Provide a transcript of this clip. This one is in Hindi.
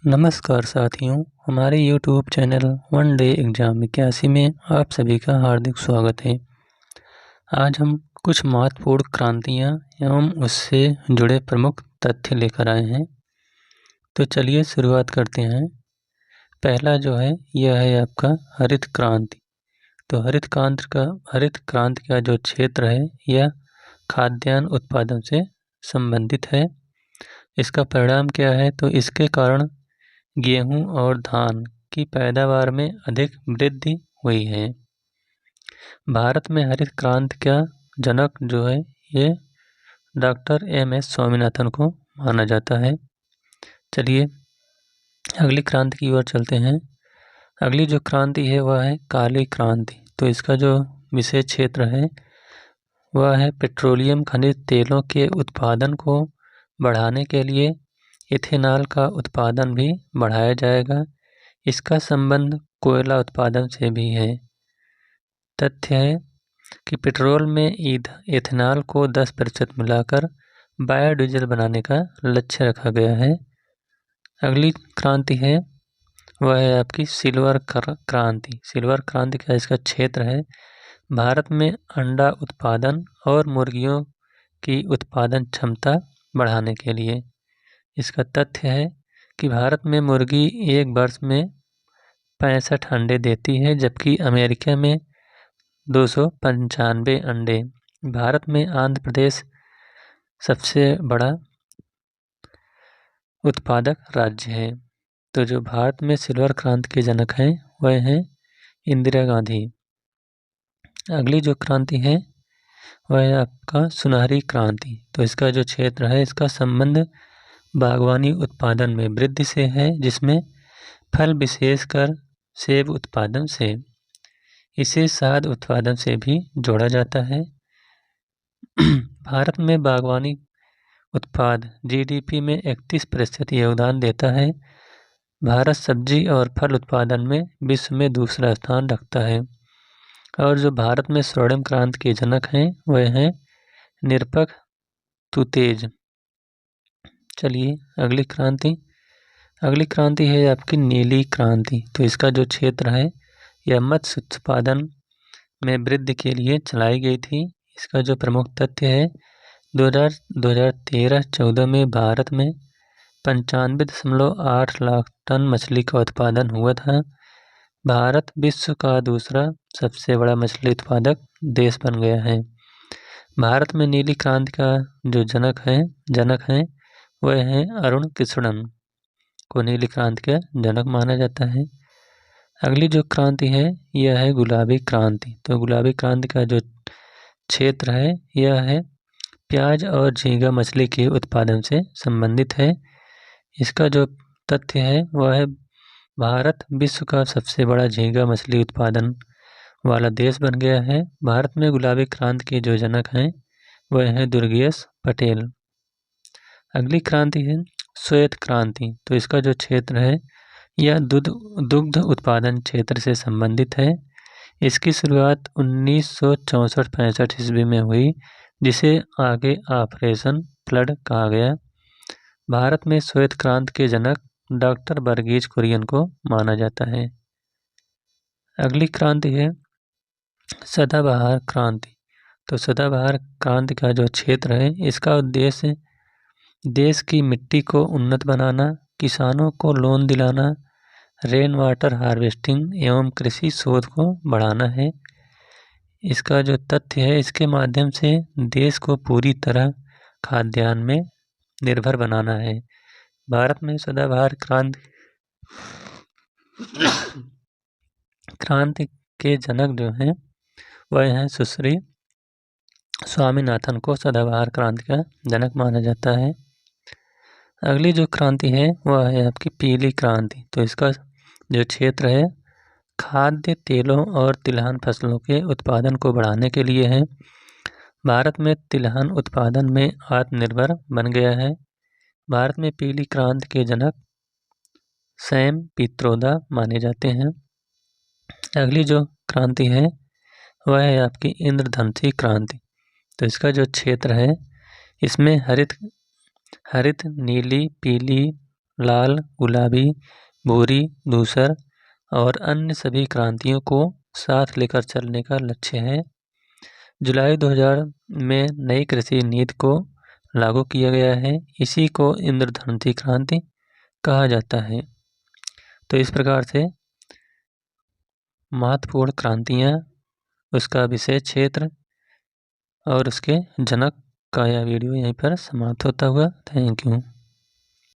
नमस्कार साथियों, हमारे YouTube channel one day exam 81 में आप सभी का हार्दिक स्वागत है। आज हम कुछ महत्वपूर्ण क्रांतियाँ एवं उससे जुड़े प्रमुख तथ्य लेकर आए हैं। तो चलिए शुरुआत करते हैं। पहला जो है यह है आपका हरित क्रांति। तो हरित क्रांति का जो क्षेत्र है यह खाद्यान्न उत्पादन से संबंधित है। इसका परिणाम क्या है? तो इसके कारण गेहूं और धान की पैदावार में अधिक वृद्धि हुई है। भारत में हरित क्रांति का जनक जो है ये डॉक्टर एम.एस. स्वामीनाथन को माना जाता है। चलिए अगली क्रांति की ओर चलते हैं। अगली जो क्रांति है वह है काली क्रांति। तो इसका जो विषय क्षेत्र है वह है पेट्रोलियम खनिज तेलों के उत्पादन को बढ़ाने के लिए इथेनॉल का उत्पादन भी बढ़ाया जाएगा। इसका संबंध कोयला उत्पादन से भी है। तथ्य है कि पेट्रोल में इथेनॉल को 10% मिलाकर बायोडीजल बनाने का लक्ष्य रखा गया है। अगली क्रांति है वह है आपकी सिल्वर क्रांति। सिल्वर क्रांति का इसका क्षेत्र है भारत में अंडा उत्पादन और मुर्गियों की उत्पादन क्षमता बढ़ाने के लिए। इसका तथ्य है कि भारत में मुर्गी एक वर्ष में 65 अंडे देती है, जबकि अमेरिका में 295 अंडे। भारत में आंध्र प्रदेश सबसे बड़ा उत्पादक राज्य है। तो जो भारत में सिल्वर क्रांति के जनक हैं वह हैं इंदिरा गांधी। अगली जो क्रांति है वह है आपका सुनहरी क्रांति। तो इसका जो क्षेत्र है इसका संबंध बागवानी उत्पादन में वृद्धि से है, जिसमें फल विशेषकर सेब उत्पादन से। इसे शहद उत्पादन से भी जोड़ा जाता है। भारत में बागवानी उत्पाद जीडीपी में 31% योगदान देता है। भारत सब्जी और फल उत्पादन में विश्व में दूसरा स्थान रखता है। और जो भारत में स्वर्णिम क्रांति के जनक हैं वह हैं निरपक्ष तुतेज। चलिए अगली क्रांति है आपकी नीली क्रांति। तो इसका जो क्षेत्र है यह मत्स्य उत्पादन में वृद्धि के लिए चलाई गई थी। इसका जो प्रमुख तथ्य है 2013-14 में भारत में 95.8 लाख टन मछली का उत्पादन हुआ था। भारत विश्व का दूसरा सबसे बड़ा मछली उत्पादक देश बन गया है। भारत में नीली क्रांति का जो जनक हैं वह है अरुण कृष्णन को नीली क्रांति का जनक माना जाता है। अगली जो क्रांति है यह है गुलाबी क्रांति। तो गुलाबी क्रांति का जो क्षेत्र है यह है प्याज और झींगा मछली के उत्पादन से संबंधित है। इसका जो तथ्य है वह है भारत विश्व का सबसे बड़ा झींगा मछली उत्पादन वाला देश बन गया है। भारत में गुलाबी क्रांति के जो जनक हैं वह है दुर्गेश पटेल। अगली क्रांति है श्वेत क्रांति। तो इसका जो क्षेत्र है यह दुग्ध उत्पादन क्षेत्र से संबंधित है। इसकी शुरुआत 1964-65 ईस्वी में हुई, जिसे आगे ऑपरेशन फ्लड कहा गया। भारत में श्वेत क्रांति के जनक डॉक्टर वर्गीज कुरियन को माना जाता है। अगली क्रांति है सदाबहार क्रांति। तो सदाबहार क्रांति का जो क्षेत्र है इसका उद्देश्य देश की मिट्टी को उन्नत बनाना, किसानों को लोन दिलाना, रेन वाटर हार्वेस्टिंग एवं कृषि शोध को बढ़ाना है। इसका जो तथ्य है इसके माध्यम से देश को पूरी तरह खाद्यान्न में निर्भर बनाना है। भारत में सदाबहार क्रांति के जनक जो हैं वह हैं सुश्री स्वामीनाथन को सदाबहार क्रांति का जनक माना जाता है। अगली जो क्रांति है वह है आपकी पीली क्रांति। तो इसका जो क्षेत्र है खाद्य तेलों और तिलहन फसलों के उत्पादन को बढ़ाने के लिए है। भारत में तिलहन उत्पादन में आत्मनिर्भर बन गया है। भारत में पीली क्रांति के जनक सैम पित्रोदा माने जाते हैं। अगली जो क्रांति है वह है आपकी इंद्रधनुषी क्रांति। तो इसका जो क्षेत्र है इसमें हरित, नीली, पीली, लाल, गुलाबी, भूरी, धूसर और अन्य सभी क्रांतियों को साथ लेकर चलने का लक्ष्य है। जुलाई 2000 में नई कृषि नीति को लागू किया गया है। इसी को इंद्रधनुषी क्रांति कहा जाता है। तो इस प्रकार से महत्वपूर्ण क्रांतियाँ, उसका विषय क्षेत्र और उसके जनक का यह वीडियो यहीं पर समाप्त होता हुआ। Thank you.